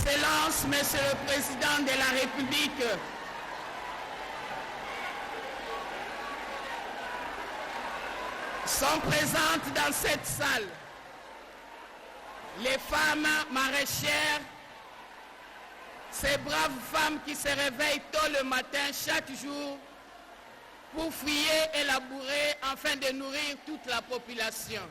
Excellences, Monsieur le Président de la République, sont présentes dans cette salle les femmes maraîchères, ces braves femmes qui se réveillent tôt le matin chaque jour pour fouiller et labourer afin de nourrir toute la population.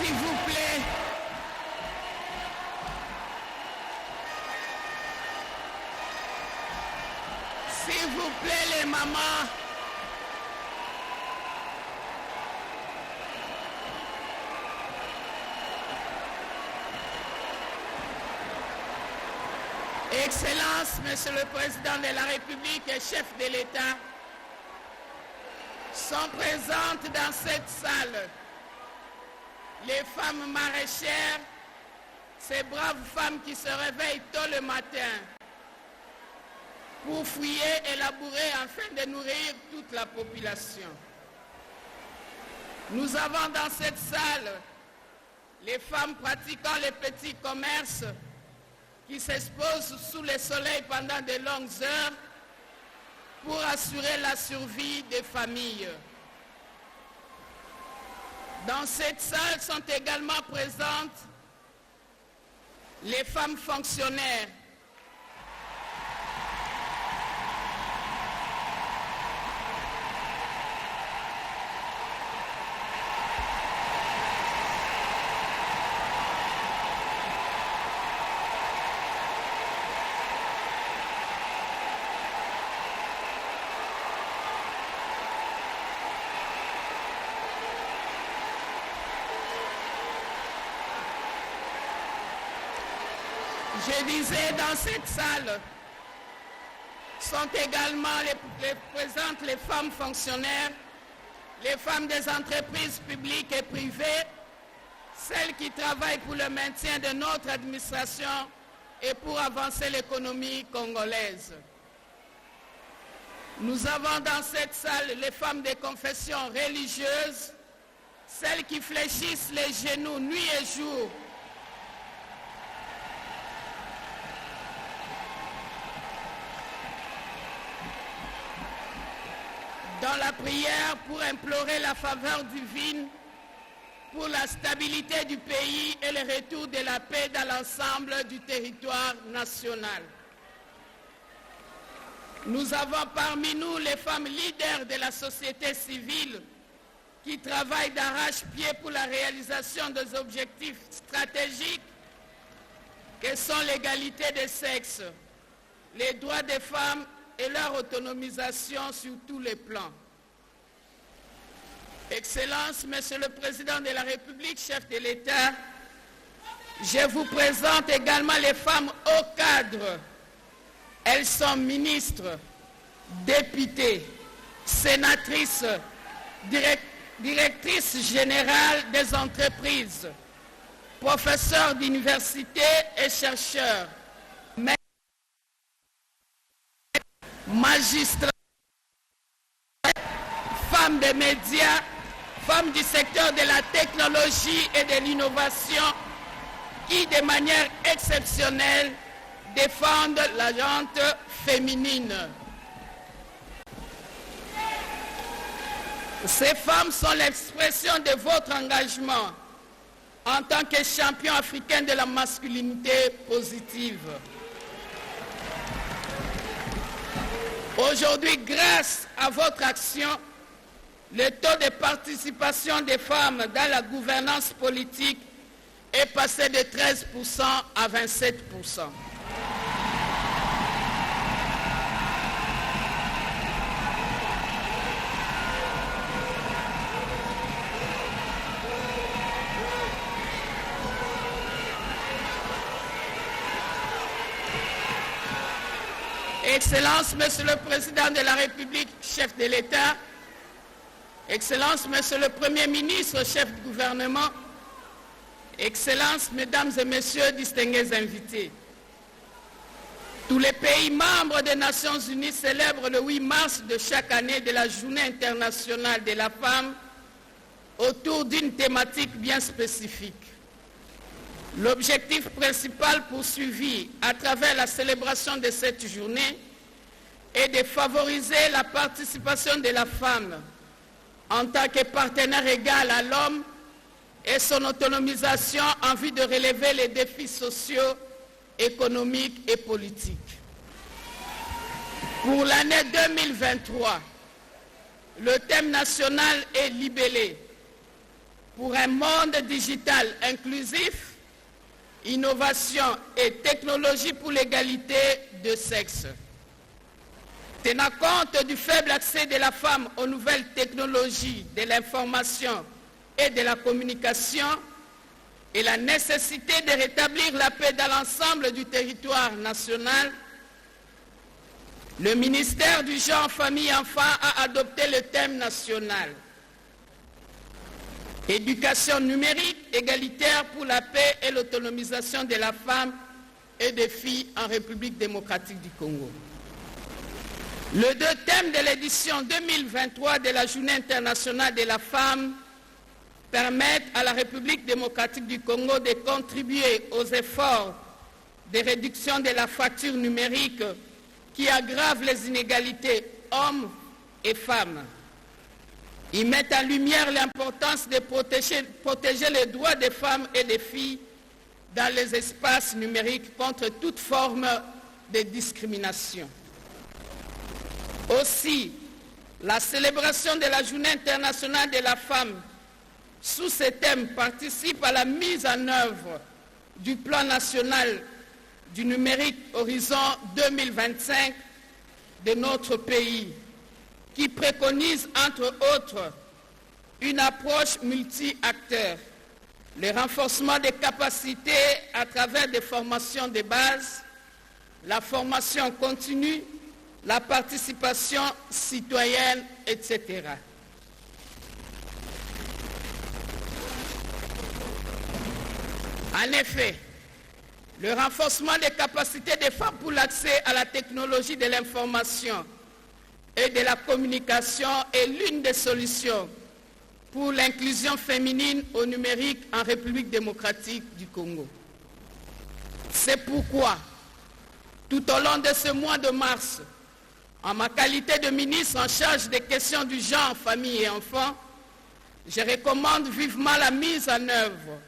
S'il vous plaît, s'il vous plaît les mamans, Excellences, Monsieur le Président de la République et chef de l'État, sont présentes dans cette salle les femmes maraîchères, ces braves femmes qui se réveillent tôt le matin pour fouiller et labourer afin de nourrir toute la population. Nous avons dans cette salle les femmes pratiquant les petits commerces qui s'exposent sous le soleil pendant de longues heures pour assurer la survie des familles. Dans cette salle sont également présentes les femmes fonctionnaires. Je disais, dans cette salle sont également présentes les femmes fonctionnaires, les femmes des entreprises publiques et privées, celles qui travaillent pour le maintien de notre administration et pour avancer l'économie congolaise. Nous avons dans cette salle les femmes des confessions religieuses, celles qui fléchissent les genoux nuit et jour dans la prière pour implorer la faveur divine pour la stabilité du pays et le retour de la paix dans l'ensemble du territoire national. Nous avons parmi nous les femmes leaders de la société civile qui travaillent d'arrache-pied pour la réalisation des objectifs stratégiques que sont l'égalité des sexes, les droits des femmes et leur autonomisation sur tous les plans. Excellences, Monsieur le Président de la République, chef de l'État, je vous présente également les femmes au cadre. Elles sont ministres, députées, sénatrices, directrices générales des entreprises, professeurs d'université et chercheurs, magistrats, femmes des médias, femmes du secteur de la technologie et de l'innovation qui, de manière exceptionnelle, défendent la gente féminine. Ces femmes sont l'expression de votre engagement en tant que champion africain de la masculinité positive. Aujourd'hui, grâce à votre action, le taux de participation des femmes dans la gouvernance politique est passé de 13% à 27%. Excellences, Monsieur le Président de la République, chef de l'État, Excellences, Monsieur le Premier ministre, chef du gouvernement, Excellences, Mesdames et Messieurs, distingués invités. Tous les pays membres des Nations Unies célèbrent le 8 mars de chaque année de la Journée internationale de la femme autour d'une thématique bien spécifique. L'objectif principal poursuivi à travers la célébration de cette journée est de favoriser la participation de la femme en tant que partenaire égal à l'homme et son autonomisation en vue de relever les défis sociaux, économiques et politiques. Pour l'année 2023, le thème national est libellé pour un monde digital inclusif, innovation et technologie pour l'égalité de sexe. Tenant compte du faible accès de la femme aux nouvelles technologies de l'information et de la communication et la nécessité de rétablir la paix dans l'ensemble du territoire national, le ministère du Genre, Famille et Enfants a adopté le thème national. Éducation numérique égalitaire pour la paix et l'autonomisation de la femme et des filles en République démocratique du Congo. Les deux thèmes de l'édition 2023 de la Journée internationale de la femme permettent à la République démocratique du Congo de contribuer aux efforts de réduction de la fracture numérique qui aggrave les inégalités hommes et femmes. Ils mettent en lumière l'importance de protéger les droits des femmes et des filles dans les espaces numériques contre toute forme de discrimination. Aussi, la célébration de la Journée internationale de la femme sous ce thème participe à la mise en œuvre du plan national du numérique Horizon 2025 de notre pays, qui préconise entre autres une approche multi-acteurs, le renforcement des capacités à travers des formations de base, la formation continue, la participation citoyenne, etc. En effet, le renforcement des capacités des femmes pour l'accès à la technologie de l'information et de la communication est l'une des solutions pour l'inclusion féminine au numérique en République démocratique du Congo. C'est pourquoi, tout au long de ce mois de mars, en ma qualité de ministre en charge des questions du genre, famille et enfants, je recommande vivement la mise en œuvre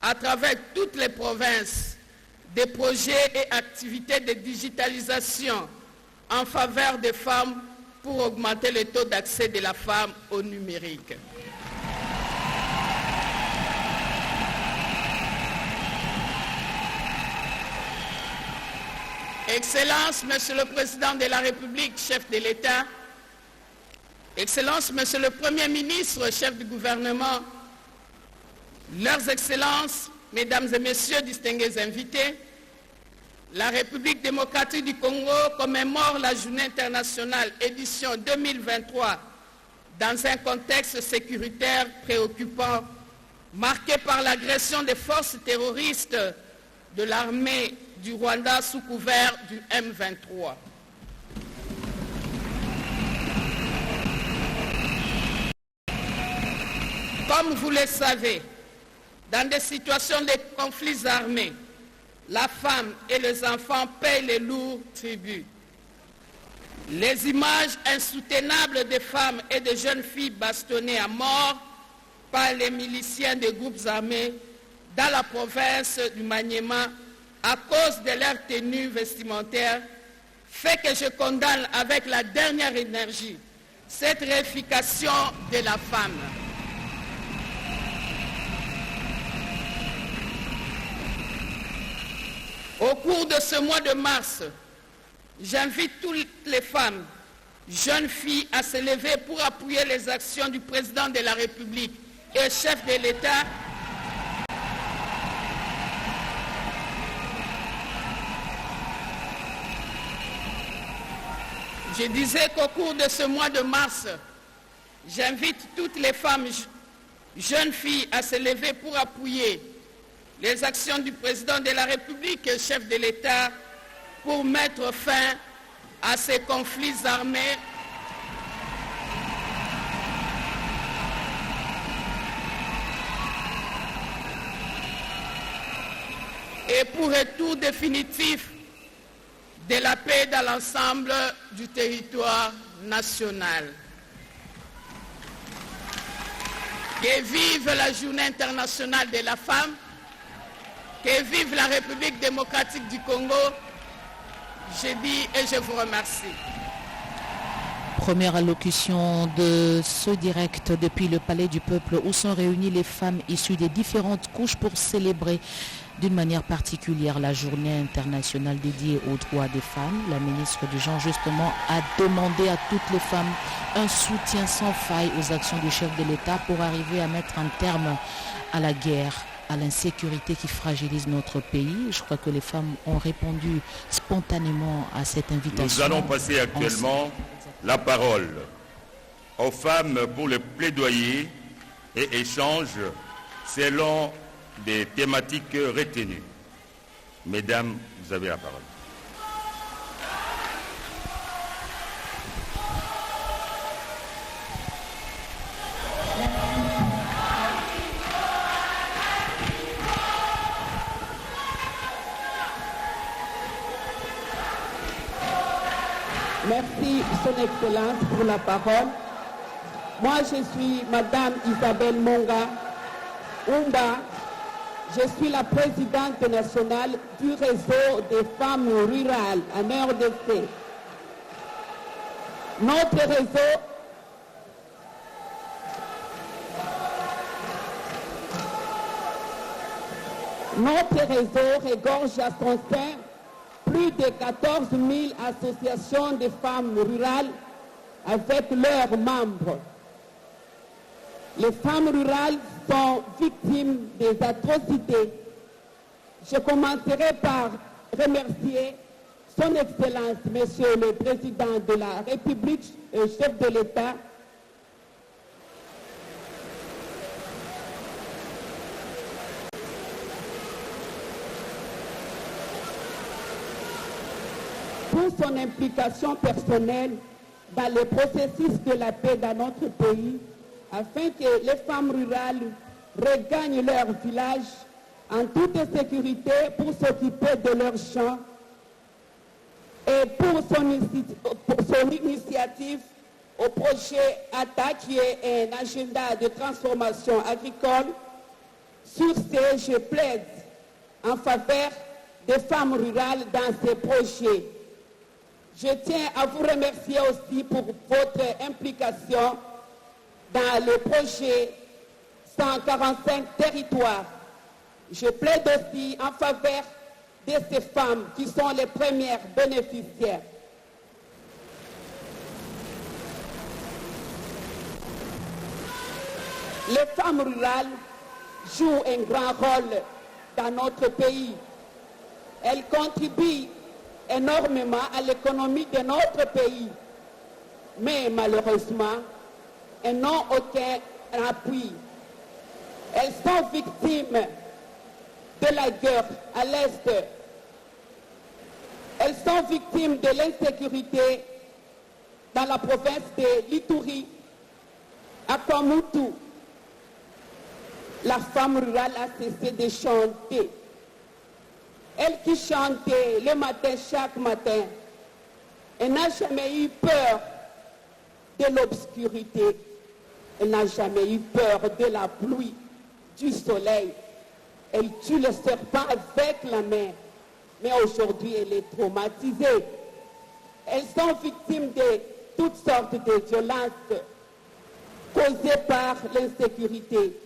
à travers toutes les provinces des projets et activités de digitalisation en faveur des femmes pour augmenter le taux d'accès de la femme au numérique. Excellences, Monsieur le Président de la République, chef de l'État, Excellences, Monsieur le Premier ministre, chef du gouvernement, Leurs Excellences, Mesdames et Messieurs, distingués invités, la République démocratique du Congo commémore la Journée internationale édition 2023 dans un contexte sécuritaire préoccupant marqué par l'agression des forces terroristes de l'armée du Rwanda sous couvert du M23. Comme vous le savez, dans des situations de conflits armés, la femme et les enfants paient les lourds tributs. Les images insoutenables des femmes et de jeunes filles bastonnées à mort par les miliciens des groupes armés dans la province du Maniema à cause de leur tenue vestimentaire fait que je condamne avec la dernière énergie cette réification de la femme. Au cours de ce mois de mars, j'invite toutes les femmes, jeunes filles à se lever pour appuyer les actions du président de la République et chef de l'État Je disais qu'au cours de ce mois de mars, j'invite toutes les femmes, jeunes filles à se lever pour appuyer les actions du président de la République et chef de l'État pour mettre fin à ces conflits armés et pour retour définitif de la paix dans l'ensemble du territoire national. Que vive la Journée internationale de la femme, que vive la République démocratique du Congo. Je dis et je vous remercie. Première allocution de ce direct depuis le Palais du Peuple où sont réunies les femmes issues des différentes couches pour célébrer d'une manière particulière la journée internationale dédiée aux droits des femmes. La ministre du Genre justement a demandé à toutes les femmes un soutien sans faille aux actions du chef de l'État pour arriver à mettre un terme à la guerre, à l'insécurité qui fragilise notre pays. Je crois que les femmes ont répondu spontanément à cette invitation. Nous allons passer actuellement la parole aux femmes pour le plaidoyer et échange selon des thématiques retenues. Mesdames, vous avez la parole. Merci, Son Excellence, pour la parole. Moi, je suis Madame Isabelle Monga Umba. Je suis la présidente nationale du réseau des femmes rurales en RDC. Notre réseau regorge à son sein plus de 14 000 associations de femmes rurales avec leurs membres. Les femmes rurales sont victimes des atrocités. Je commencerai par remercier Son Excellence, Monsieur le Président de la République et chef de l'État, pour son implication personnelle dans le processus de la paix dans notre pays, afin que les femmes rurales regagnent leur village en toute sécurité pour s'occuper de leurs champs et pour son initiative au projet ATA qui est un agenda de transformation agricole. Sur ce, je plaide en faveur des femmes rurales dans ces projets. Je tiens à vous remercier aussi pour votre implication dans le projet 145 territoires. Je plaide aussi en faveur de ces femmes qui sont les premières bénéficiaires. Les femmes rurales jouent un grand rôle dans notre pays. Elles contribuent énormément à l'économie de notre pays. Mais malheureusement, elles n'ont aucun appui. Elles sont victimes de la guerre à l'Est. Elles sont victimes de l'insécurité dans la province de l'Ituri, à Kwamutu. La femme rurale a cessé de chanter. Elle qui chantait le matin, chaque matin, elle n'a jamais eu peur de l'obscurité. Elle n'a jamais eu peur de la pluie, du soleil. Elle tue le serpent avec la main. Mais aujourd'hui, elle est traumatisée. Elles sont victimes de toutes sortes de violences causées par l'insécurité.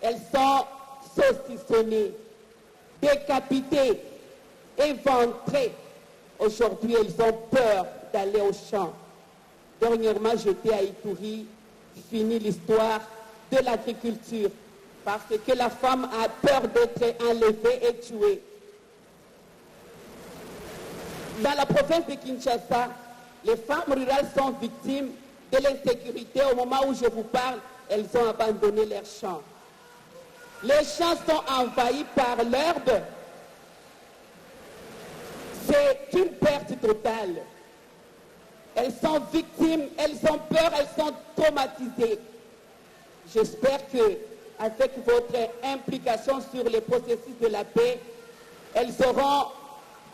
Elles sont saucissonnées, décapitées, éventrées. Aujourd'hui, elles ont peur d'aller au champ. Dernièrement, j'étais à Ituri, fini l'histoire de l'agriculture, parce que la femme a peur d'être enlevée et tuée. Dans la province de Kinshasa, Les femmes rurales sont victimes de l'insécurité. Au moment où je vous parle, elles ont abandonné leurs champs. Les champs sont envahis par l'herbe. C'est une perte totale. Elles sont victimes, elles ont peur, elles sont traumatisées. J'espère que, avec votre implication sur les processus de la paix, elles auront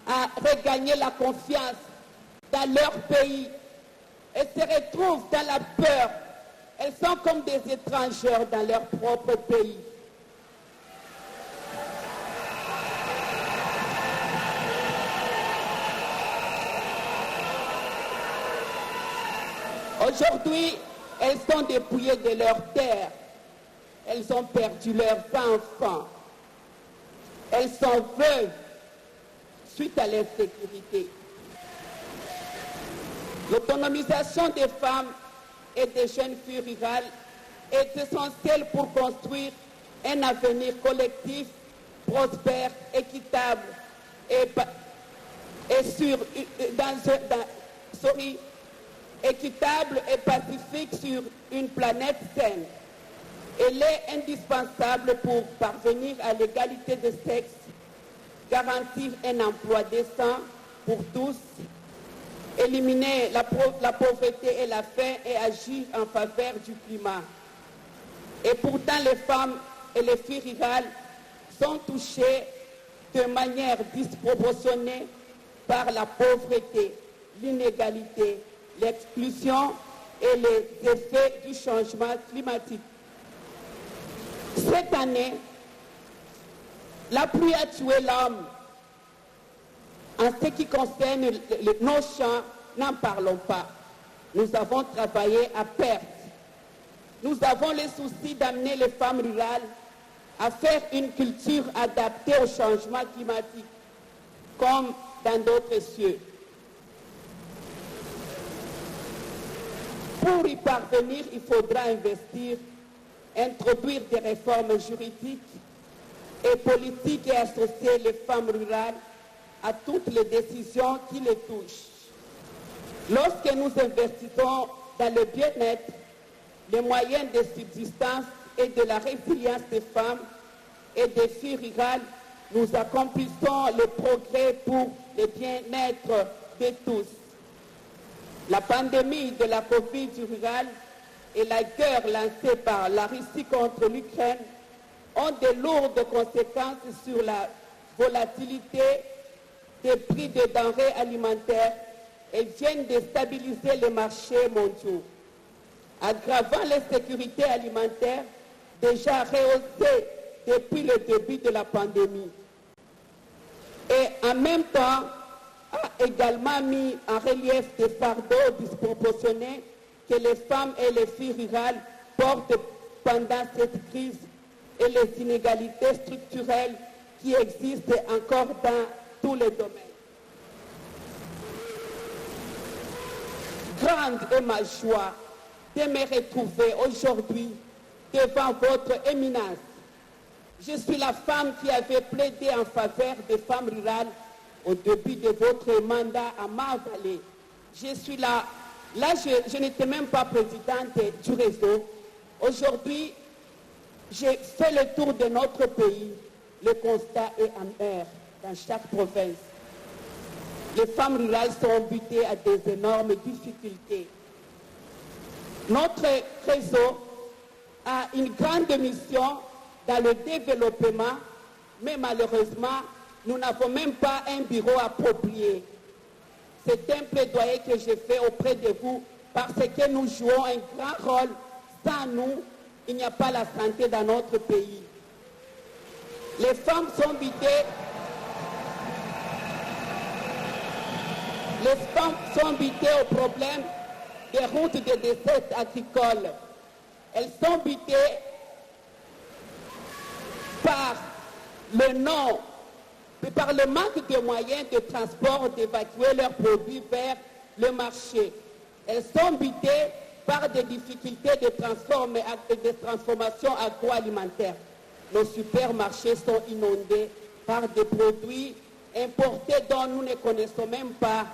à regagner la confiance dans leur pays. Elles se retrouvent dans la peur. Elles sont comme des étrangères dans leur propre pays. Aujourd'hui, elles sont dépouillées de leurs terres. Elles ont perdu leurs enfants. Elles sont veuves suite à l'insécurité. L'autonomisation des femmes et des jeunes filles rurales est essentielle pour construire un avenir collectif, prospère, équitable équitable et pacifique sur une planète saine. Elle est indispensable pour parvenir à l'égalité de sexe, garantir un emploi décent pour tous, éliminer la pauvreté et la faim et agir en faveur du climat. Et pourtant, les femmes et les filles rurales sont touchées de manière disproportionnée par la pauvreté, l'inégalité, l'exclusion et les effets du changement climatique. Cette année, la pluie a tué l'homme. En ce qui concerne nos champs, n'en parlons pas. Nous avons travaillé à perte. Nous avons le souci d'amener les femmes rurales à faire une culture adaptée au changement climatique, comme dans d'autres cieux. Pour y parvenir, il faudra investir, introduire des réformes juridiques et politiques et associer les femmes rurales à toutes les décisions qui les touchent. Lorsque nous investissons dans le bien-être, les moyens de subsistance et de la résilience des femmes et des filles rurales, nous accomplissons le progrès pour le bien-être de tous. La pandémie de la Covid rural et la guerre lancée par la Russie contre l'Ukraine ont de lourdes conséquences sur la volatilité des prix des denrées alimentaires et viennent déstabiliser les marchés mondiaux, aggravant l'insécurité alimentaire déjà rehaussée depuis le début de la pandémie. Et en même temps, a également mis en relief des fardeaux disproportionnés que les femmes et les filles rurales portent pendant cette crise et les inégalités structurelles qui existent encore dans tous les domaines. Grande est ma joie de me retrouver aujourd'hui devant votre éminence. Je suis la femme qui avait plaidé en faveur des femmes rurales au début de votre mandat à Marne-Vallée. Je suis là. Là, je n'étais même pas présidente du réseau. Aujourd'hui, j'ai fait le tour de notre pays. Le constat est amer dans chaque province. Les femmes rurales sont butées à des énormes difficultés. Notre réseau a une grande mission dans le développement, mais malheureusement, nous n'avons même pas un bureau approprié. C'est un plaidoyer que je fais auprès de vous parce que nous jouons un grand rôle. Sans nous, il n'y a pas la santé dans notre pays. Les femmes sont butées. Les femmes sont butées au problème des routes de dessert agricoles. Elles sont butées par par le manque de moyens de transport d'évacuer leurs produits vers le marché. Elles sont butées par des difficultés de transformation agroalimentaire. Nos supermarchés sont inondés par des produits importés dont nous ne connaissons même pas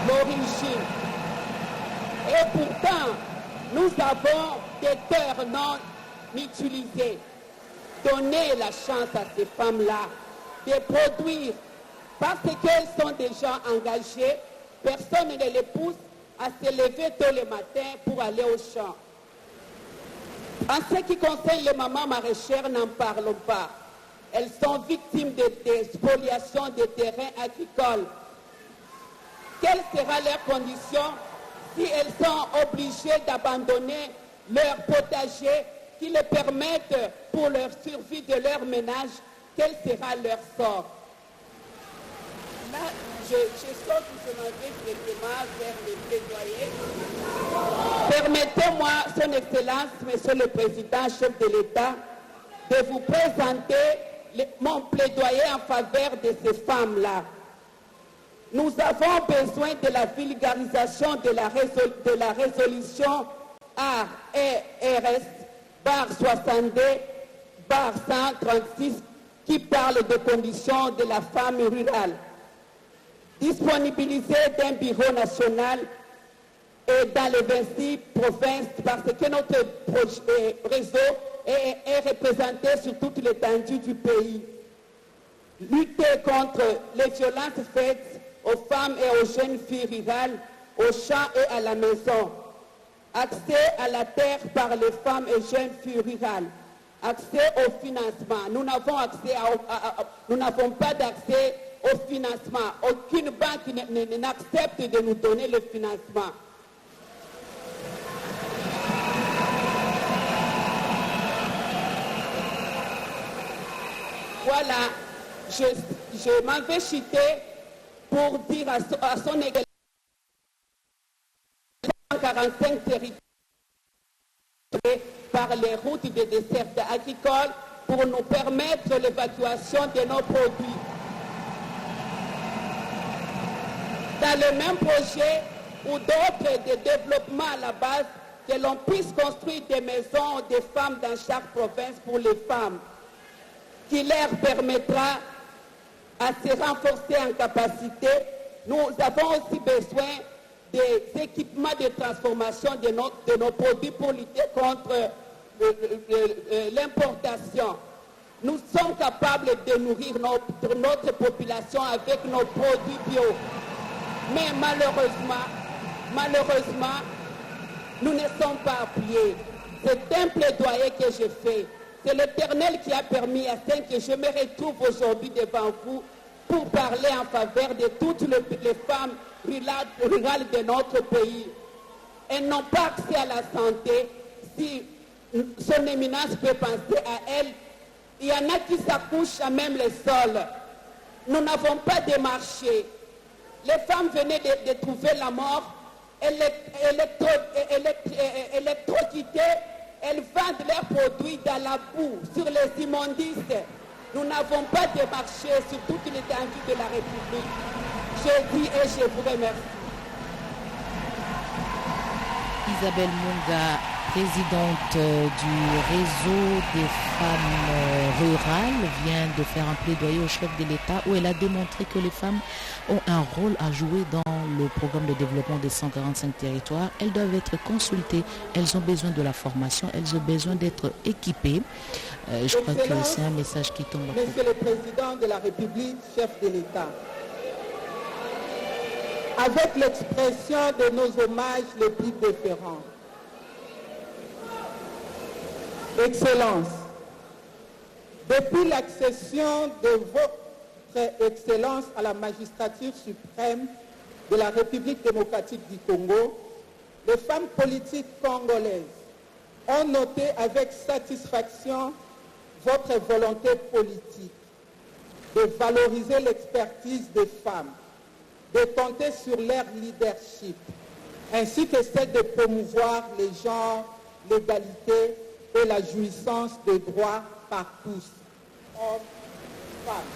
l'origine. Et pourtant, nous avons des terres non utilisées. Donner la chance à ces femmes-là de produire parce qu'elles sont des gens engagés. Personne ne les pousse à se lever tôt le matin pour aller au champ. En ce qui concerne les mamans maraîchères, n'en parlons pas. Elles sont victimes de spoliation des terrains agricoles. Quelle sera leur condition si elles sont obligées d'abandonner leur potager qui les permettent pour leur survie de leur ménage? Quel sera leur sort? Là, je sors tout ce matin directement vers les plaidoyers. Permettez-moi, Son Excellence, Monsieur le Président, chef de l'État, de vous présenter mon plaidoyer en faveur de ces femmes-là. Nous avons besoin de la vulgarisation de la résolution ARS/62/136 qui parle des conditions de la femme rurale. Disponibiliser d'un bureau national et dans les 26 provinces parce que notre réseau est représenté sur toute l'étendue du pays. Lutter contre les violences faites aux femmes et aux jeunes filles rurales, aux champs et à la maison. Accès à la terre par les femmes et jeunes filles rurales. Accès au financement. Nous n'avons pas d'accès au financement. Aucune banque n'accepte de nous donner le financement. Voilà, je m'en vais chuter pour dire à son égalité 45 territoires par les routes de dessert agricole pour nous permettre l'évacuation de nos produits. Dans le même projet ou d'autres de développement à la base, que l'on puisse construire des maisons des femmes dans chaque province pour les femmes, qui leur permettra à se renforcer en capacité. Nous avons aussi besoin des équipements de transformation de nos produits pour lutter contre l'importation. Nous sommes capables de nourrir notre population avec nos produits bio. Mais malheureusement, nous ne sommes pas appuyés. C'est un plaidoyer que je fais. C'est l'Éternel qui a permis à ce que je me retrouve aujourd'hui devant vous pour parler en faveur de toutes les femmes rurales de notre pays. Elles n'ont pas accès à la santé. Si son éminence peut penser à elle, il y en a qui s'accouchent à même le sol. Nous n'avons pas de marché. Les femmes venaient de trouver la mort, électrocutées, elles vendent leurs produits dans la boue, sur les immondices. Nous n'avons pas de marché sur toute l'étendue de la République. Je dis et je vous remercie. Isabelle Munga, présidente du réseau des femmes rurales, vient de faire un plaidoyer au chef de l'État où elle a démontré que les femmes ont un rôle à jouer dans le programme de développement des 145 territoires. Elles doivent être consultées, elles ont besoin de la formation, elles ont besoin d'être équipées. Je crois que c'est un message qui tombe. Monsieur le Président de la République, chef de l'État, avec l'expression de nos hommages les plus différents, Excellence, depuis l'accession de votre Excellence à la magistrature suprême de la République démocratique du Congo, les femmes politiques congolaises ont noté avec satisfaction votre volonté politique de valoriser l'expertise des femmes, de compter sur leur leadership, ainsi que celle de promouvoir les genres, l'égalité et la jouissance des droits par tous, hommes, femmes.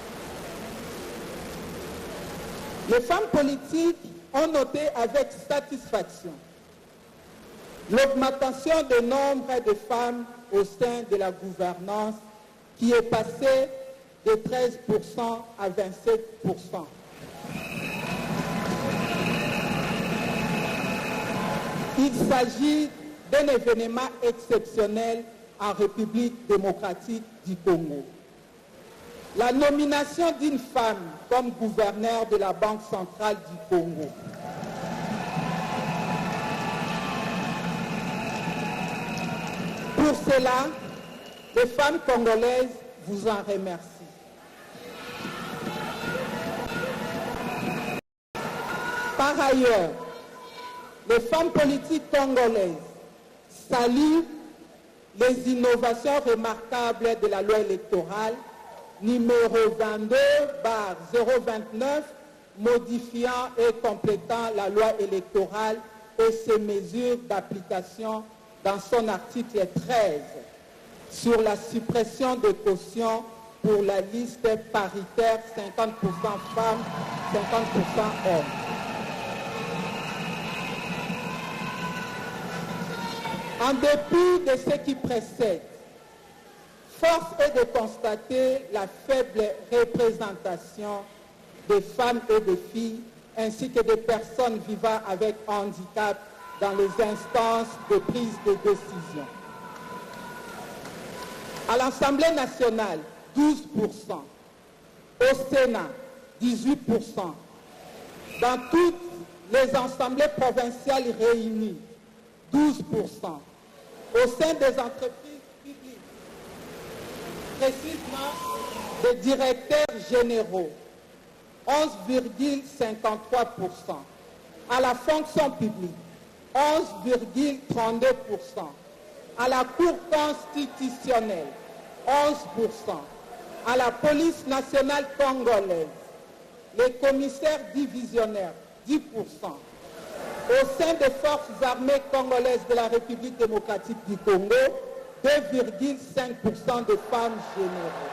Les femmes politiques ont noté avec satisfaction l'augmentation du nombre de femmes au sein de la gouvernance qui est passé de 13% à 27%. Il s'agit d'un événement exceptionnel en République démocratique du Congo. La nomination d'une femme comme gouverneur de la Banque centrale du Congo. Pour cela, les femmes congolaises vous en remercient. Par ailleurs, les femmes politiques congolaises saluent les innovations remarquables de la loi électorale numéro 22/029 modifiant et complétant la loi électorale et ses mesures d'application dans son article 13 sur la suppression des cautions pour la liste paritaire 50% femmes, 50% hommes. En dépit de ce qui précède, force est de constater la faible représentation des femmes et des filles, ainsi que des personnes vivant avec handicap dans les instances de prise de décision. À l'Assemblée nationale, 12%. Au Sénat, 18%. Dans toutes les assemblées provinciales réunies, 12%. Au sein des entreprises publiques, précisément des directeurs généraux, 11,53%. À la fonction publique, 11,32%. À la Cour constitutionnelle, 11%. À la police nationale congolaise, les commissaires divisionnaires, 10%. Au sein des forces armées congolaises de la République démocratique du Congo, 2,5% de femmes généraux.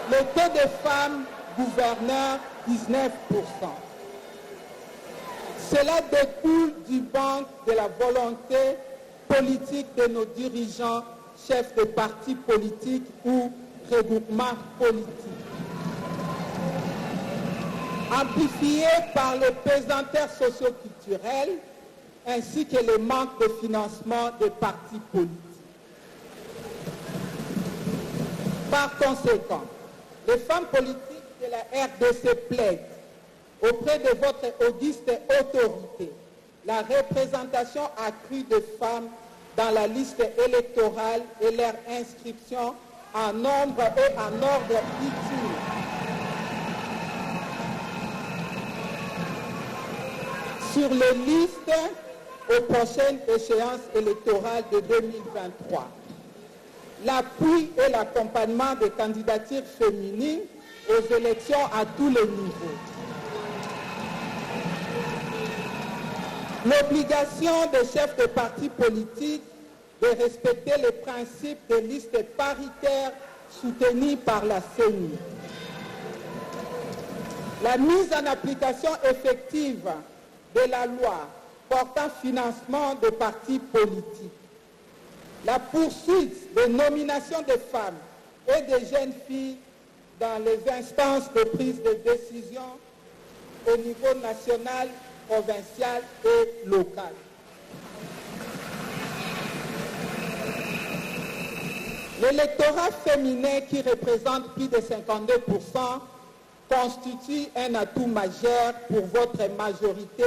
Le taux de femmes gouverneurs, 19%. Cela découle du banc de la volonté politique de nos dirigeants, chefs de partis politiques ou regroupements politiques. Amplifié par les pesanteurs socio-culturels ainsi que le manque de financement des partis politiques. Par conséquent, les femmes politiques de la RDC plaident auprès de votre auguste autorité la représentation accrue de femmes dans la liste électorale et leur inscription en nombre et en ordre utile. Sur les listes aux prochaines échéances électorales de 2023. L'appui et l'accompagnement des candidatures féminines aux élections à tous les niveaux. L'obligation des chefs de partis politiques de respecter les principes des listes paritaires soutenus par la CENI. La mise en application effective de la loi portant financement des partis politiques. La poursuite des nominations des femmes et des jeunes filles dans les instances de prise de décision au niveau national, provincial et local. L'électorat féminin qui représente plus de 52% constitue un atout majeur pour votre majorité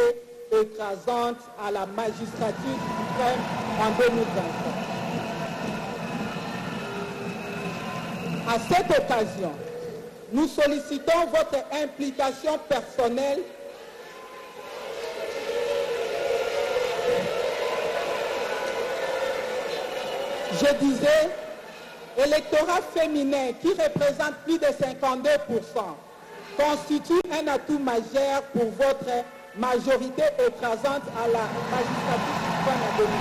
écrasante à la magistrature suprême en 2023. À cette occasion, nous sollicitons votre implication personnelle je disais, électorat féminin qui représente plus de 52% constitue un atout majeur pour votre majorité écrasante à la magistrature suprême en 2023.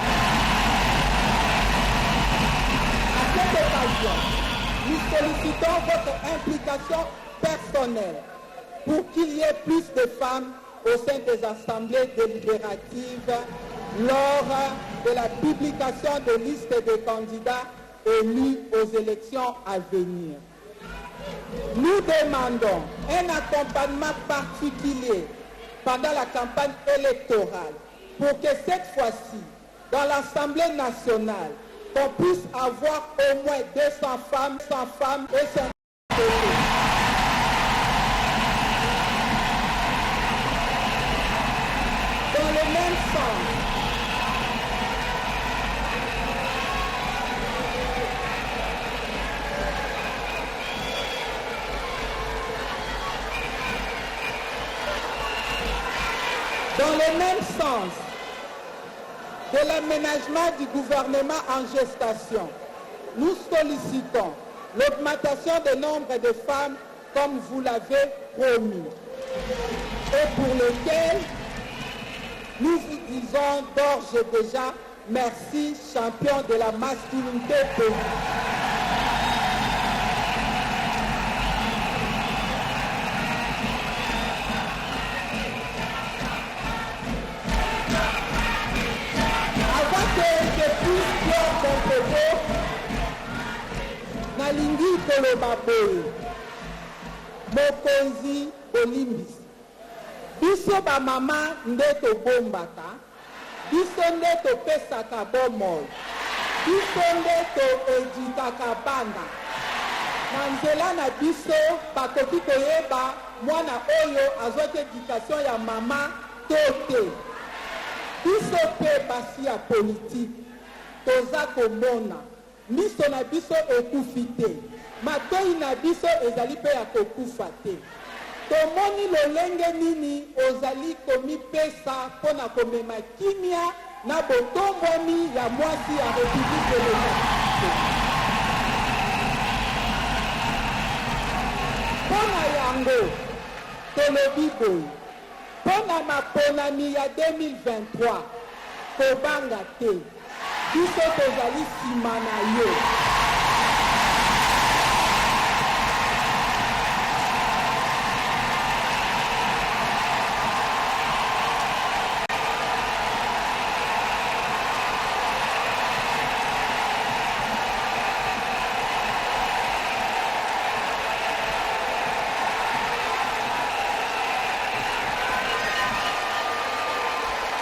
À cette occasion, nous sollicitons votre implication personnelle pour qu'il y ait plus de femmes au sein des assemblées délibératives lors de la publication des listes des candidats élus aux élections à venir. Nous demandons un accompagnement particulier pendant la campagne électorale pour que cette fois-ci, dans l'Assemblée nationale, qu'on puisse avoir au moins 200 femmes et 50 dans le même sens. Dans le même sens de l'aménagement du gouvernement en gestation, nous sollicitons l'augmentation du nombre de femmes comme vous l'avez promis et pour lequel nous vous disons d'ores et déjà merci, champion de la masculinité politique. Nalingi koloba boye mokonzi olimbisi biso bamama nde tobombaka biso nde topesaka bomoi biso nde toedikaka bana na nzela na biso bakoki koyeba mwana oyo azwaki edikation ya mama to te biso mpe basi ya politike toza komona miso na biso ekufi te matoi na biso ezali mpe ya kokufa te tomoni lolenge nini ozali komipesa mpo na komema kimia na botombomi ya mwasi ya République démocratique. Mpo na yango tolobi boye mpo na maponami ya 2023 kobanga te biso tozali nsima na yo.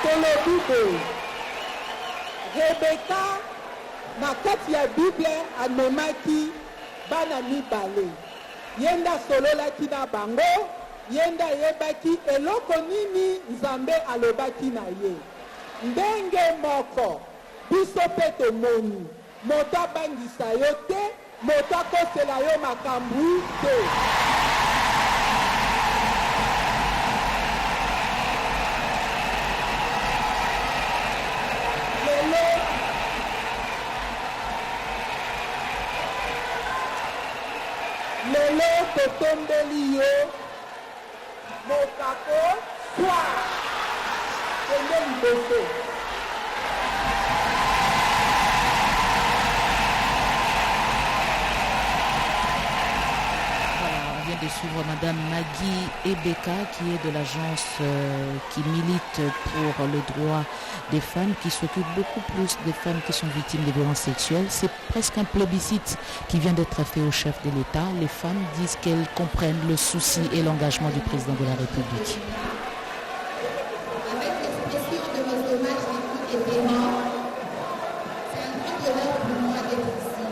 Tolobi boye Rebeka na kati ya Bible amemaki bana mibale yenda sololaki na bango yenda yebaki eloko nini Nzambe alobaki na ye ndenge moko biso pe tomoni moto abangisa yo te moto akosela yo makambu te. Lelo totombeli yo mokako kwa kende liboso. On vient de suivre Madame Maggie Ebeka qui est de l'agence qui milite pour le droit des femmes, qui s'occupe beaucoup plus des femmes qui sont victimes de violences sexuelles. C'est presque un plébiscite qui vient d'être fait au chef de l'État. Les femmes disent qu'elles comprennent le souci et l'engagement du président de la République. Avec l'expression de mes hommages les plus événements, c'est un grand honneur pour moi d'être ici.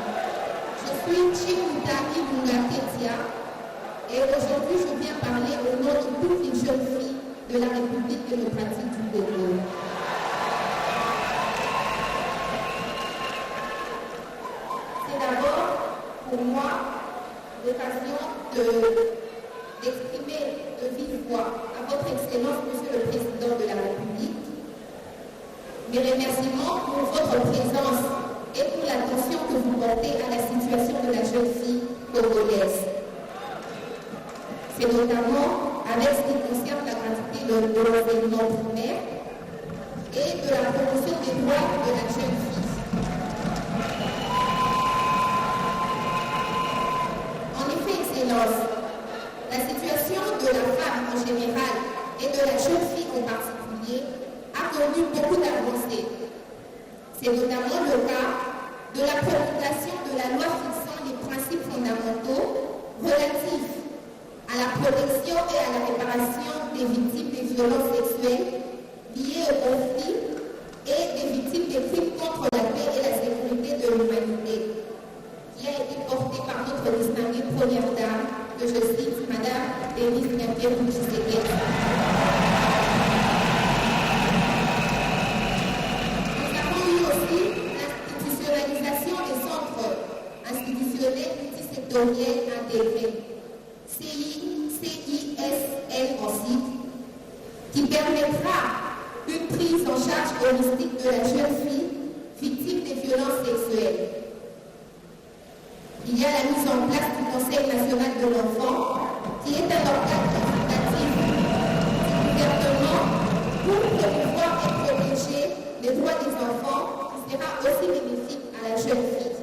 Je suis Chimutaki Mungaketia et aujourd'hui je viens parler au nom de toute une jeune fille de la République démocratique du Congo. C'est d'abord pour moi l'occasion d'exprimer de vive voix à votre Excellence, Monsieur le Président de la République, mes remerciements pour votre présence et pour l'attention que vous portez à la situation de la jeune fille congolaise. C'est notamment avec ce qui concerne la gratuité de l'enseignement primaire et de la promotion des droits de la jeune fille. En effet, Excellence, la situation de la femme en général et de la jeune fille en particulier a connu beaucoup d'avancées. C'est notamment le cas de la promulgation de la loi fixant les principes fondamentaux relatifs à la protection et à la réparation des victimes des violences sexuelles liées liés au conflit et des victimes des crimes contre la paix et la sécurité de l'humanité, qui a été porté par notre distinguée première dame, que je cite, Madame Denise Nyapieru-Tshisekedi. Nous avons eu aussi l'institutionnalisation des centres institutionnels multisectoriels intégrés, CISL en cycle, qui permettra une prise en charge holistique de la jeune fille victime des violences sexuelles. Il y a la mise en place du Conseil national de l'enfant, qui est un organe consultatif du gouvernement pour promouvoir et protéger les droits des enfants, qui sera aussi bénéfique à la jeune fille.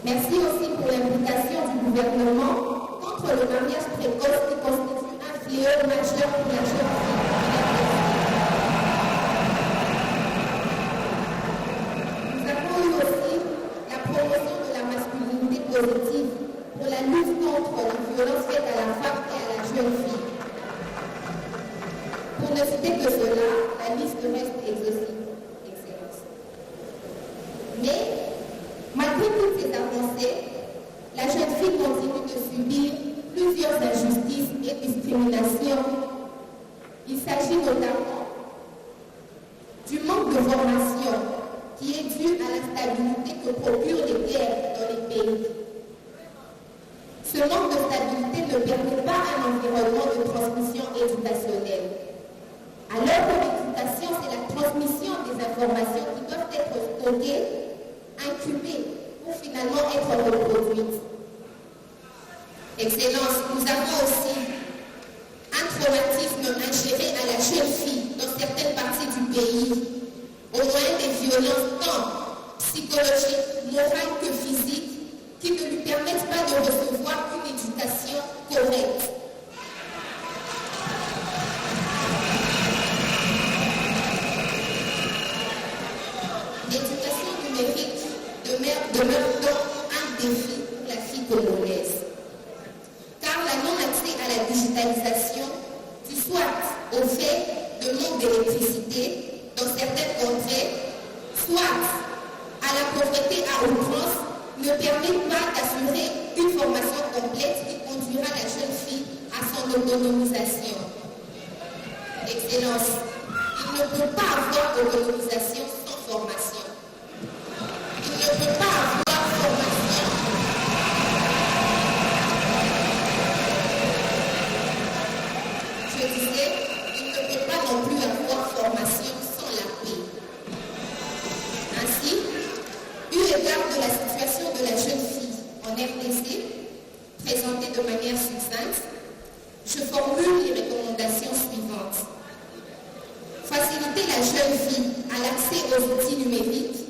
Merci aussi pour l'implication du gouvernement contre le mariage précoce qui constitue un fléau majeur pour la jeune fille. Nous avons eu aussi la promotion de la masculinité positive pour la lutte contre les violences faites à la femme et à la jeune fille. Pour ne citer que cela, la liste reste exhaustive. Excellence. Mais, malgré toutes ces avancées, la jeune fille continue de subir plusieurs injustices et discriminations. Il s'agit notamment du manque de formation qui est dû à l'instabilité que procurent les guerres dans les pays. Ce manque de stabilité ne permet pas un environnement de transmission éducationnelle. Alors que l'éducation, c'est la transmission des informations qui doivent être stockées, incubées, pour finalement être reproduites. Excellence, nous avons aussi un traumatisme ingéré à la jeune fille dans certaines parties du pays, au moyen des violences tant psychologiques, morales que physiques, qui ne lui permettent pas de recevoir une éducation correcte. L'éducation numérique demeure donc un défi pour la fille congolaise. Car la non-accès à la digitalisation, du soit au fait de manque d'électricité dans certaines contrées, soit à la pauvreté à outrance, ne permet pas d'assurer une formation complète qui conduira la jeune fille à son autonomisation. Excellence, il ne peut pas avoir autonomisation sans formation. Il ne peut pas avoir formation. Je disais, il ne peut pas non plus avoir formation sans la paix. Ainsi, eu égard de la situation de la jeune fille en RDC, présentée de manière succincte, je formule les recommandations suivantes. Faciliter la jeune fille à l'accès aux outils numériques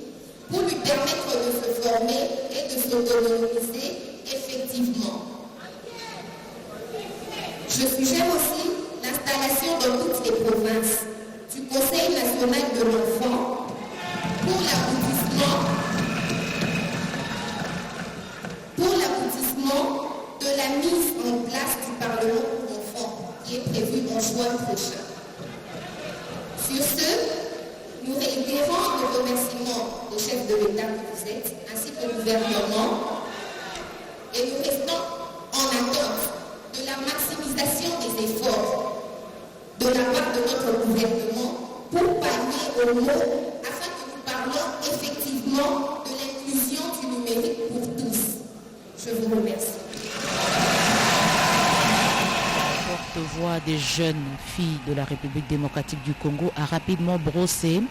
pour lui permettre de se former et de s'autonomiser effectivement. Je suggère aussi l'installation dans toutes les provinces du Conseil national de l'enfant pour l'aboutissement de la mise en place du Parlement pour enfants qui est prévu en juin prochain. Sur ce, nous réitérons le remerciement au chef de l'État que vous êtes, ainsi que au gouvernement, et nous restons en attente de la maximisation des efforts de la part de notre gouvernement pour pallier au mot afin que nous parlions effectivement de l'inclusion du numérique pour tous. Je vous remercie. Porte-voix des jeunes filles de la République démocratique du Congo a rapidement brossé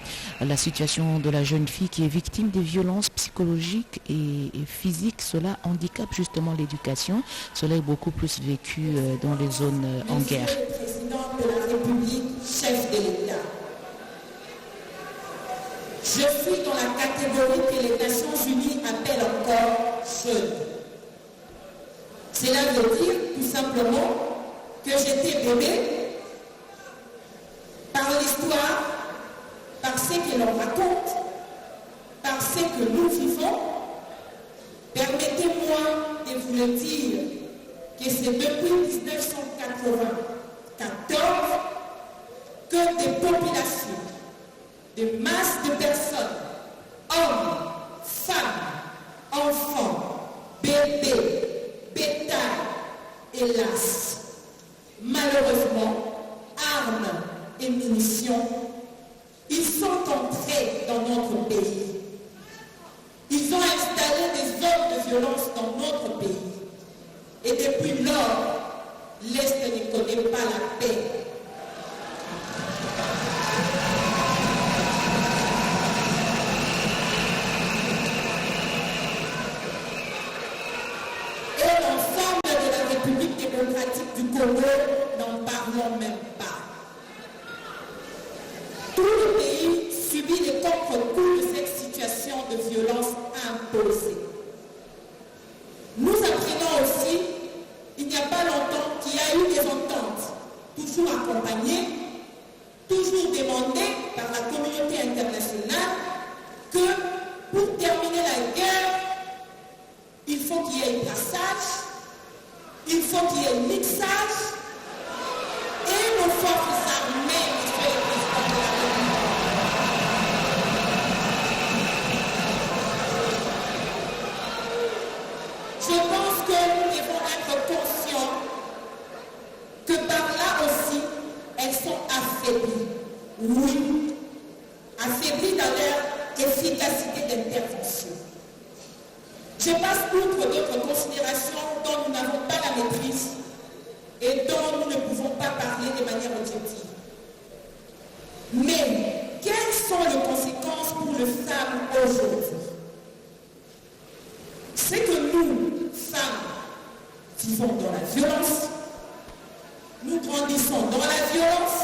la situation de la jeune fille qui est victime des violences psychologiques et physiques. Cela handicape justement l'éducation. Cela est beaucoup plus vécu dans les zones en guerre. Monsieur le Président de la République, chef de l'État, je suis dans la catégorie que les Nations Unies appellent encore jeune. Cela veut dire tout simplement que j'étais bébé par l'histoire, par ce que l'on raconte, par ce que nous vivons. Permettez-moi de vous le dire que c'est depuis 1994 que que des populations, des masses de personnes, hommes, femmes, enfants, bébés, bétail, hélas, malheureusement, armes et munitions, ils sont entrés dans notre pays. Ils ont installé des zones de violence dans notre pays. Et depuis lors, l'Est ne connaît pas la paix. Et l'ensemble de la République démocratique du Congo, n'en parlons même pas. Tout le pays subit les contre-coups de cette situation de violence imposée. Nous apprenons aussi, il n'y a pas longtemps, qu'il y a eu des ententes, toujours accompagnées, toujours demandées par la communauté internationale, que pour terminer la guerre, il faut qu'il y ait un brassage, il faut qu'il y ait un mixage, et nos forces armées, monsieur le président de la République, je pense que nous devons être conscients que par là aussi, elles sont affaiblies. Oui, affaiblies dans leur efficacité d'intervention. Je passe outre d'autres considérations dont nous n'avons pas la maîtrise et dont nous ne pouvons pas parler de manière objective. Mais quelles sont les conséquences pour les femmes aujourd'hui? C'est que nous, femmes, vivons dans la violence, nous grandissons dans la violence,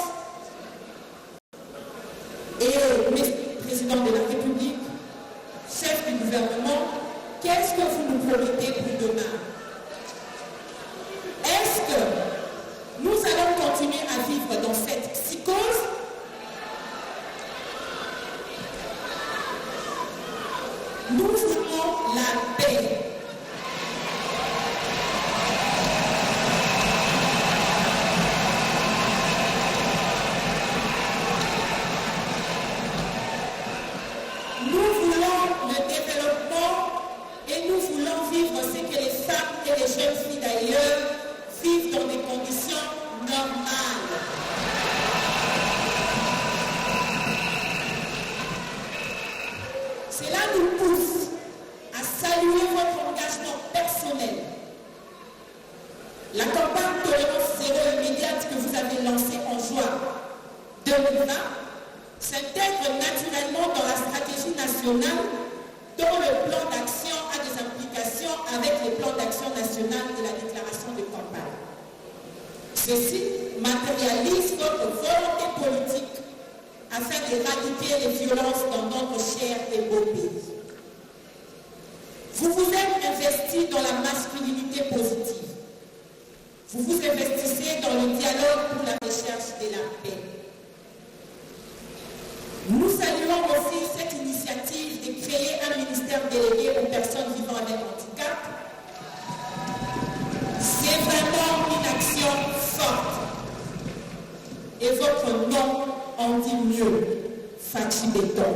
et, Monsieur le Président de la République, chef du gouvernement, qu'est-ce que vous nous promettez pour demain? Est-ce que nous allons continuer à vivre dans cette psychose? Nous voulons la paix. Nous voulons le développement et nous voulons vivre ce que les femmes et les jeunes filles d'ailleurs vivent dans des conditions normales. Cela nous pousse à saluer votre engagement personnel. La campagne Tolérance Zéro immédiate que vous avez lancée en juin 2020 s'intègre naturellement dans la stratégie nationale dont le plan d'action a des implications avec les plans d'action national et la déclaration de campagne. Ceci matérialise votre volonté politique afin d'éradiquer les violences dans notre cher et beau pays. Vous vous êtes investi dans la masculinité positive. Vous vous investissez dans le dialogue pour la recherche de la paix. Nous saluons aussi cette initiative de créer un ministère délégué aux personnes vivant avec handicap. C'est vraiment une action forte. Et votre nom en dit mieux, Fachi Béton.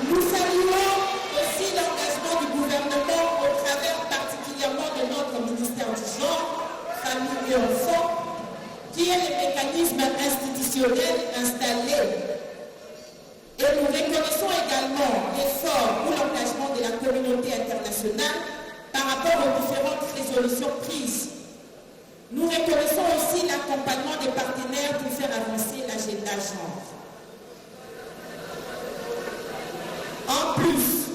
Nous saluons aussi l'engagement du gouvernement au travers particulièrement de notre ministère du genre, famille et enfants, qui est le mécanisme institutionnel installé. Et nous reconnaissons également l'effort ou l'engagement de la communauté internationale par rapport aux différentes résolutions prises. Nous reconnaissons aussi l'accompagnement des partenaires pour faire avancer l'agenda genre. En plus,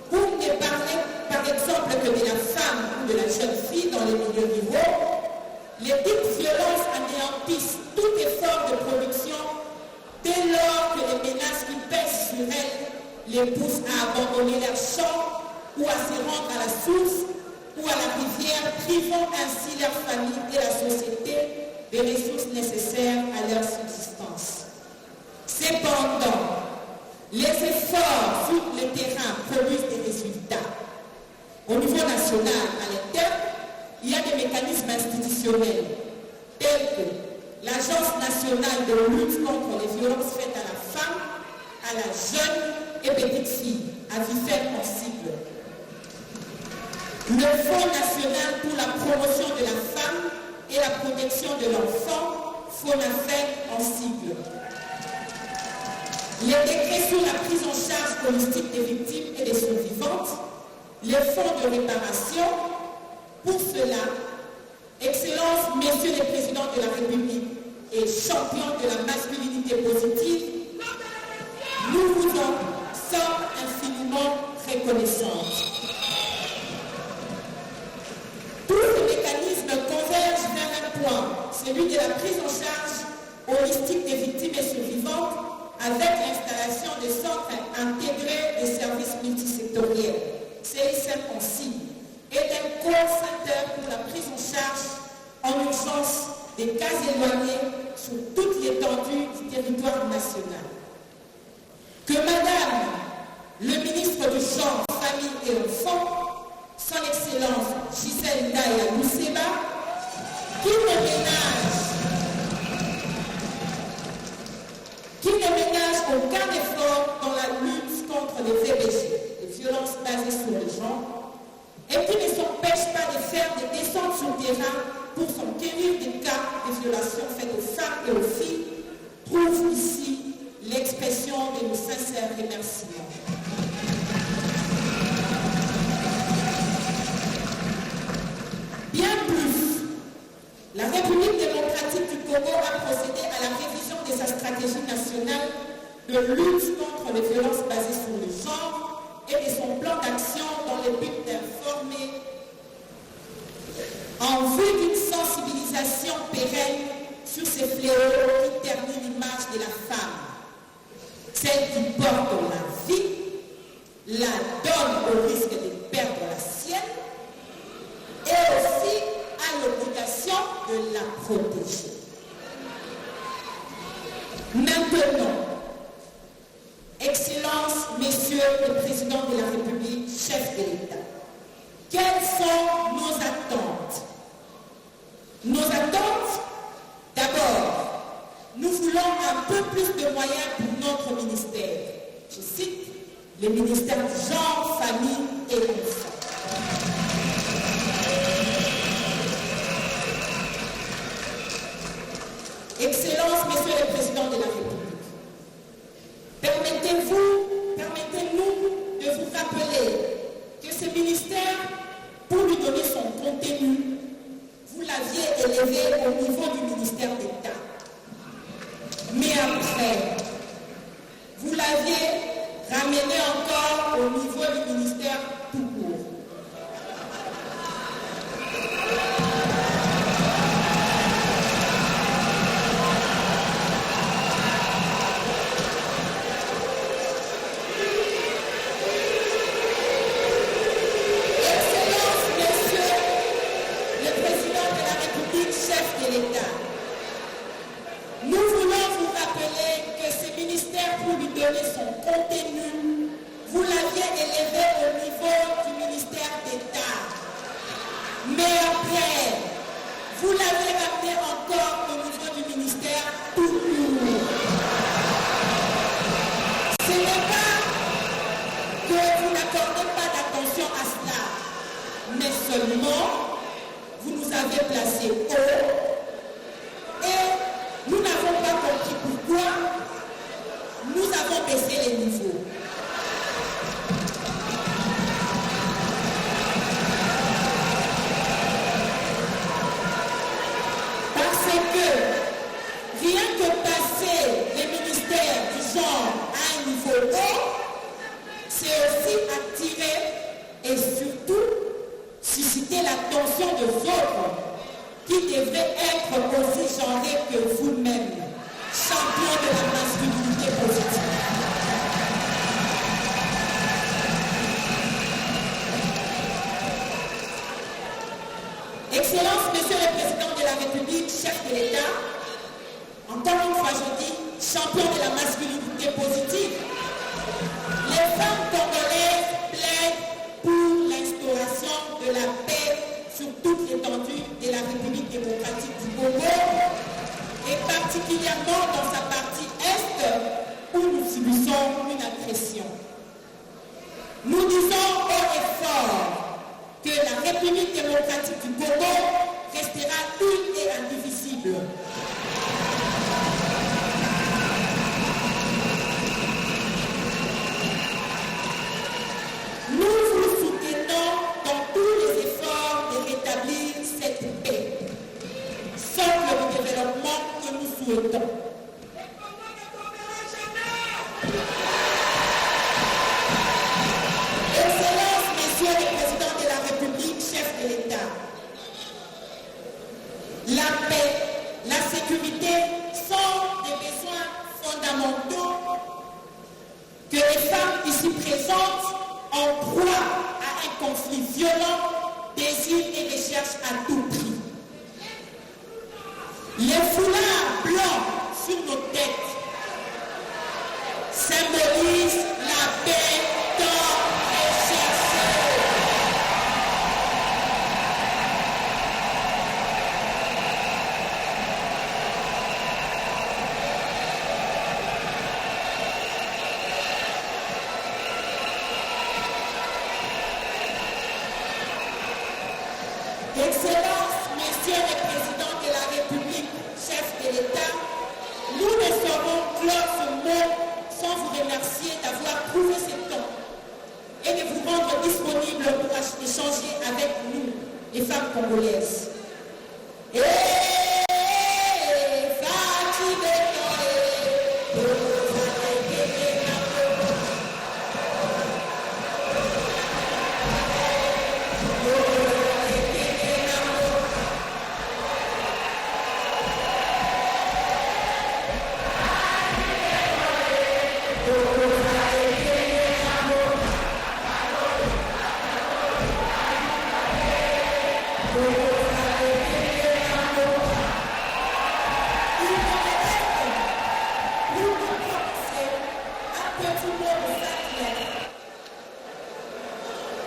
pour ne parler par exemple que de la femme ou de la jeune fille dans les milieux ruraux, les dites violences anéantissent tout effort de production dès lors que les menaces qui pèsent sur elles les poussent à abandonner leurs champs ou à se rendre à la source ou à la rivière, privant ainsi leur famille et la société des ressources nécessaires à leur subsistance. Cependant, les efforts sur le terrain produisent des résultats. Au niveau national, à l'interne, il y a des mécanismes institutionnels tels que l'Agence nationale de lutte contre les violences faites à la femme, à la jeune et petite fille, à VIFEM en sigle. Le Fonds national pour la promotion de la femme et la protection de l'enfant, FONAFEC en sigle. Les décrets sur la prise en charge holistique des victimes et des survivantes, les fonds de réparation. Pour cela, Excellence, Messieurs les Présidents de la République et champions de la masculinité positive, nous vous en sommes infiniment reconnaissants. Tous ces mécanismes convergent vers un point, celui de la prise en charge holistique des victimes et survivantes avec l'installation de centres intégrés de services multisectoriels, CISM en sigle, et d'un call center pour la prise en charge en urgence des cas éloignés sur toute l'étendue du territoire national. Que Madame le ministre du Genre, Famille et Enfants, Son Excellence Gisèle Ndaye Luseba, qui ne ménage aucun effort dans la lutte contre les VBG, les violences basées sur le genre, et qui ne s'empêche pas de faire des descentes sur le terrain pour s'enquérir des cas de violations faites aux femmes et aux filles, trouve ici l'expression de nos sincères remerciements. Bien plus, la République démocratique du Congo a procédé à la révision de sa stratégie nationale de lutte contre les violences basées sur le genre et de son plan d'action dans le but d'informer en vue d'une sensibilisation pérenne sur ces fléaux qui ternissent l'image de la femme, celle qui porte la vie, la donne au risque de perdre la sienne et aussi à l'obligation de la protéger. Maintenant, Excellences, Messieurs les Présidents de la République, chefs de l'État, quelles sont nos attentes? Nos attentes, d'abord, nous voulons un peu plus de moyens pour notre ministère. Je cite le ministère du Genre, Famille et Enfants. Excellences, Messieurs les Présidents de la République, permettez-nous de vous rappeler que ce ministère, pour lui donner son contenu, vous l'aviez élevé au niveau du ministère d'État. Mais après, vous l'aviez ramené encore au niveau du ministère tout court. Nous voulons vous rappeler que ce ministère, pour lui donner son contenu, vous l'aviez élevé au niveau du ministère d'État. Mais après, vous l'avez ramené encore au niveau du ministère tout court. Ce n'est pas que vous n'accordez pas d'attention à cela, mais seulement vous nous avez placés haut et nous n'avons pas compris pourquoi nous avons baissé les niveaux. Parce que rien que passer les ministères du genre à un niveau haut, c'est aussi attirer et surtout susciter l'attention de autres qui devraient être aussi genrés que vous-même, champions de la masculinité positive. Excellences, Messieurs les Présidents de la République, chefs de l'État, encore une fois je dis, champions de la masculinité positive, Les femmes congolaises plaident pour l'instauration de la paix sur toute l'étendue de la République démocratique du Congo et particulièrement dans sa partie est où nous subissons une agression. Nous disons haut et fort que la République démocratique du Congo restera une et indivisible. Nous vous soutenons dans tous les efforts de rétablir cette paix, sauf le développement que nous souhaitons. Excellences, Messieurs les présidents de la République, chefs de l'État, la paix, la sécurité sont des besoins fondamentaux que les femmes ici présentes en proie à un conflit violent, désirent et recherchent à tout prix. Les foulards blancs sur nos têtes symbolisent la paix tant recherchée. Excellences, Messieurs les présidents de la République, chefs de l'État, nous ne saurons clore ce mot sans vous remercier d'avoir trouvé ce temps et de vous rendre disponible pour échanger avec nous, les femmes congolaises.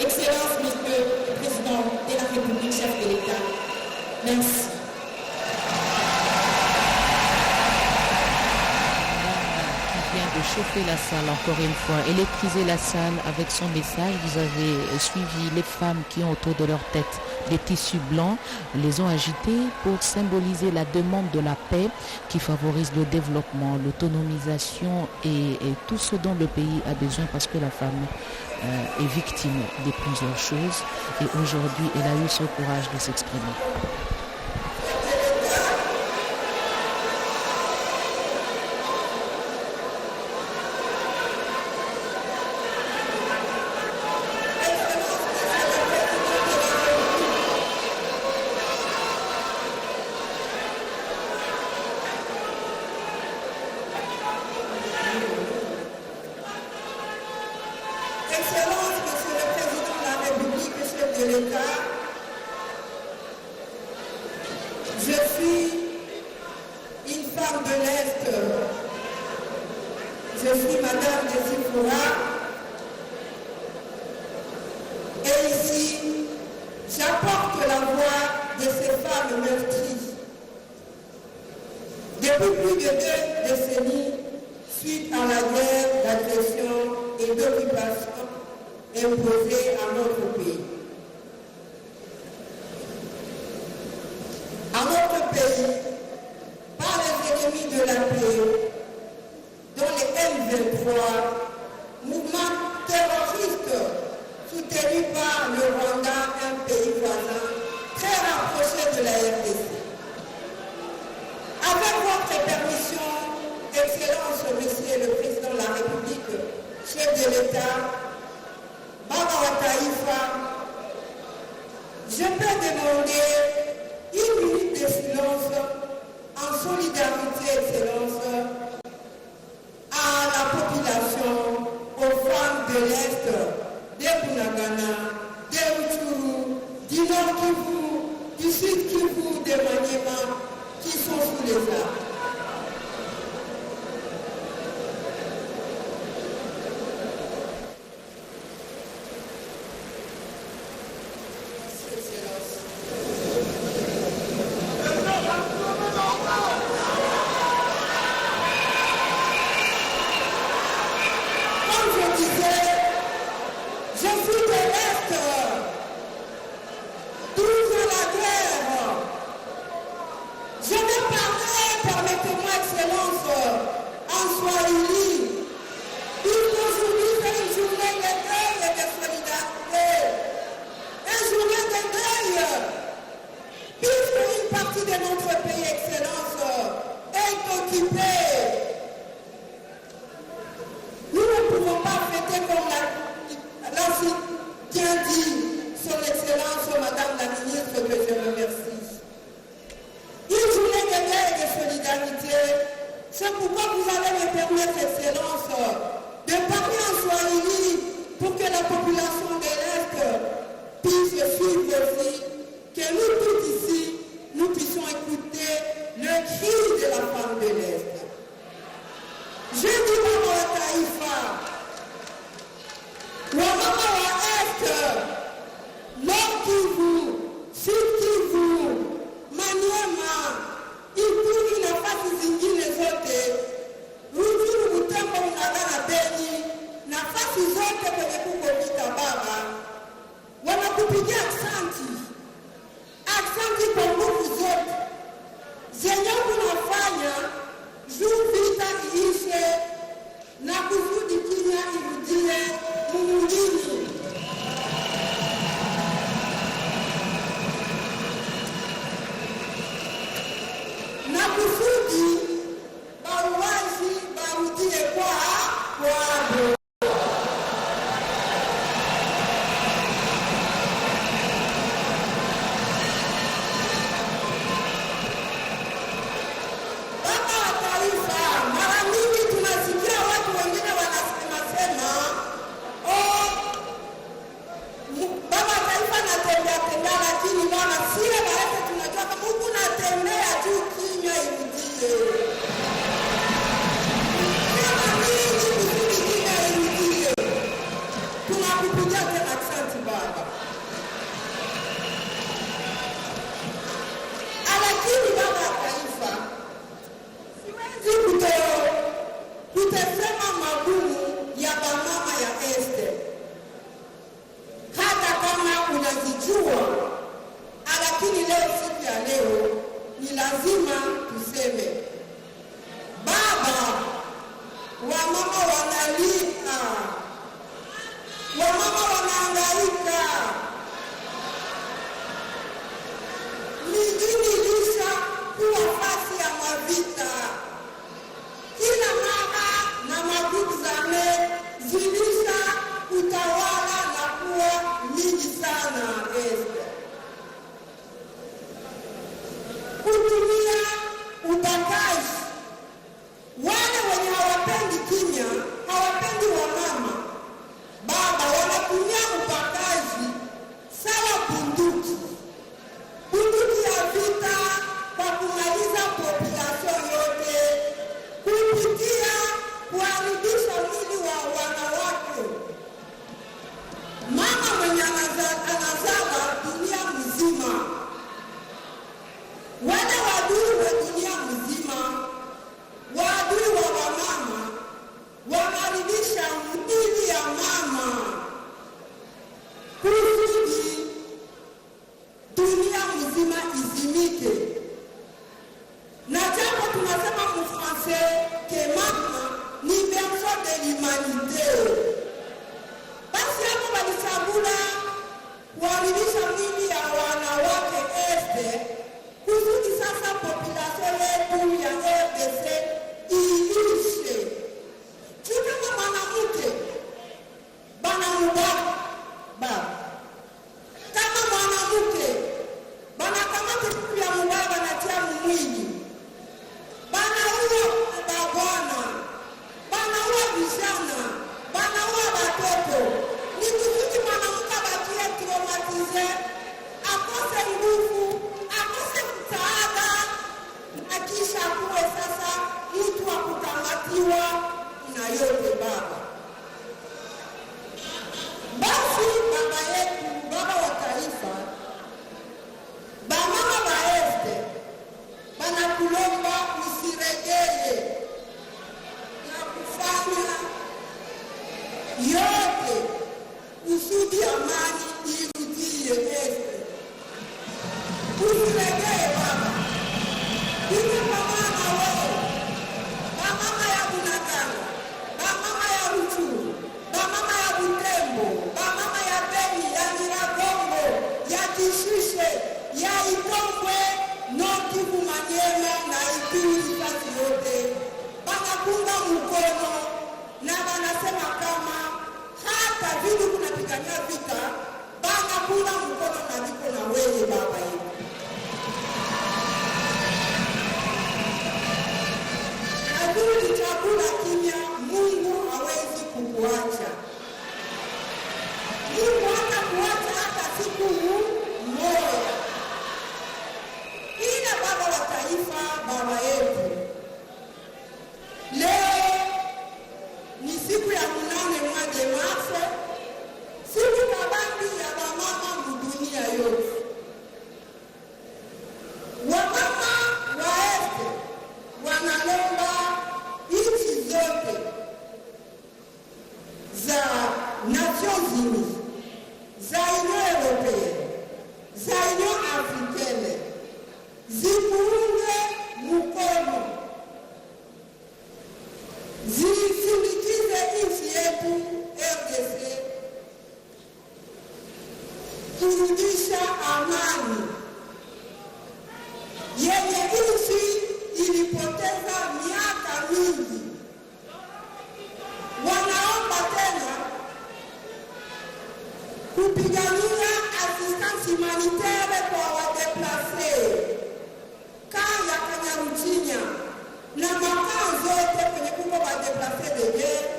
Excellences, Monsieur le Président de la République, chef de l'État, merci. De chauffer la salle encore une fois, électriser la salle avec son message. Vous avez suivi les femmes qui ont autour de leur tête des tissus blancs, les ont agités pour symboliser la demande de la paix qui favorise le développement, l'autonomisation et tout ce dont le pays a besoin parce que la femme est victime de plusieurs choses et aujourd'hui elle a eu ce courage de s'exprimer. Excellences, Monsieur le Président de la République, chef de l'État, je suis une femme de l'Est, je suis Madame de Zipora, et ici, j'apporte la voix de ces femmes meurtries. Depuis plus de 2 décennies, suite à la guerre d'agression et d'occupation imposée à notre pays. À notre pays, par les ennemis de la paix, dont les M23, mouvement terroriste soutenu par le Rwanda, un pays voisin, très rapproché de la RDC. Avec votre permission, Excellence, Monsieur le Président de la République, chef de l'État, Baba Taïfa, je peux demander 1 minute de silence en solidarité, Excellence, à la population, aux femmes de l'Est, des Bunagana, des Rutshuru, du Nord Kivu, du Sud Kivu, des Maniema, qui sont sous les armes. excellence en Swahili. Aujourd'hui, c'est une journée de deuil et de solidarité. Une journée de deuil. Puisque une partie de notre pays, excellence, est occupée. Nous ne pouvons pas fêter comme l'a si bien dit son excellence, madame la ministre, que je remercie. Une journée de deuil et de solidarité, c'est pourquoi vous allez me permettre, excellence, de parler en Swahili pour que la population de l'Est puisse suivre aussi, que nous tous ici, nous puissions écouter le cri de la femme de l'Est. Je dis Mama wa Taifa, wamama wa Est, Nord Kivu, Sud Kivu, Maniema, Ituri na nafasi zingine zote, Rutshuru, Butembo, Ngagara, Beni, nafasi zote kwenye kuko vita baba, wanakupigia aksanti. Aksanti kwa nguvu zote zenye kunafanya juu vita iishe na kusudi Kenya irudie mungini. Na kusudi bauaji barudie kwao. yote kusudi amani irudie. wanapunga mkono na wanasema kama hata vile kunapigania vita wanapunga mkono na viko na wewe baba yetu. Adui chakula kimya, Mungu hawezi kukuacha. Mungu hata kuacha hata siku moja. Ila baba wa taifa, baba yetu, leo ni siku ya 8 mwezi Machi, siku kabambi ya wamama dunia yote. Wamama wa Este wanalomba nchi zote za Nations Unies, za Union Européenne, za Union Africaine zimuunge mkono, zisindikize nchi yetu RDC kurudisha amani yenye nchi ilipoteza miaka mingi. Wanaomba tena kupigania assistance humanitaire kwa wadeplase kaya Kanyaruchinya na makao zote kwenye kuko wadeplase de guerre,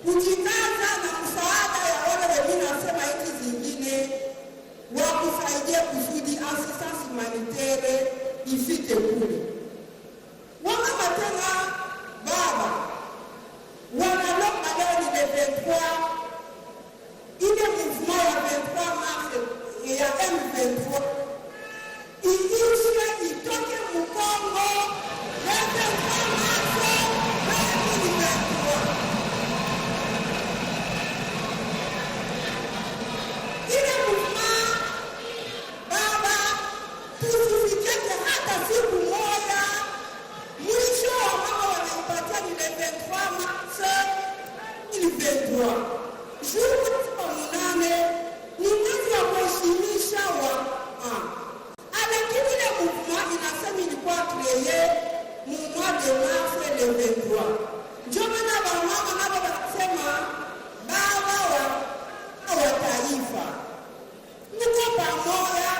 kujikaza na msaada ya wale wengine nasema nchi zingine wakusaidia kusudi assistance humanitaire ifike kule. Wamama tena baba wanalomba leo ni le 23 ile mouvement ya 23 mars ya M23 iishe itoke Mkongo le 23 mars 2023. Ile mouvement baba tusifikete hata siku moja mwisho wa mama wanaipatia ni le 23 mars 2023. Juu kwa 8 ni mwezi wa kuheshimisha lakini ile mouvement inasema ilikuwa créé mu mois de mars le 23. Ndio maana wamama nabo wanasema baba wa taifa niko pamoja,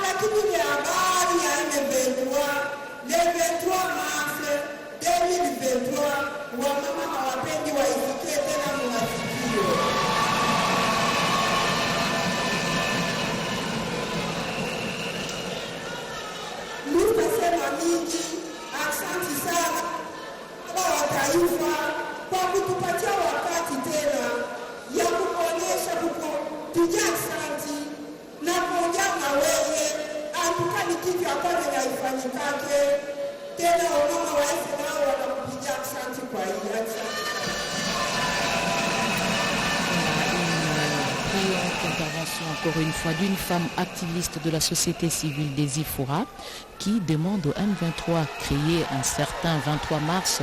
lakini ile habari ya M23 le 23 mars 2023 wamama hawapendi waisikie tena mnasikio. Nitasema mingi, asante sana baba wa taifa kwa kutupatia wakati tena ya kuonyesha kupiga asante na kuongea na wewe. Antuka ni kitu ya kwanza ya ifanyikake tena, wamama wa Este nao wanakupiga asante kwa hii. Intervention encore une fois d'une femme activiste de la société civile des IFORA qui demande au M23 créé un certain 23 mars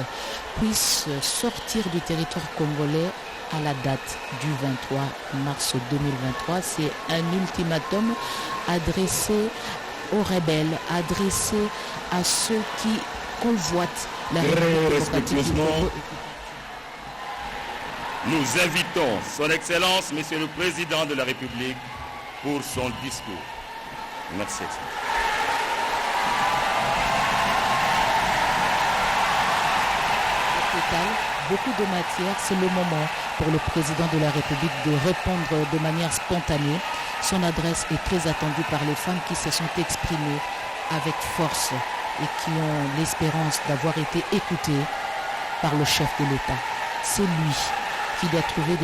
puisse sortir du territoire congolais à la date du 23 mars 2023. C'est un ultimatum adressé aux rebelles, adressé à ceux qui convoitent la République. Nous invitons son Excellence, Monsieur le Président de la République, pour son discours. Merci. Au total, beaucoup de matière. C'est le moment pour le Président de la République de répondre de manière spontanée. Son adresse est très attendue par les femmes qui se sont exprimées avec force et qui ont l'espérance d'avoir été écoutées par le chef de l'État. C'est lui qui doit trouver des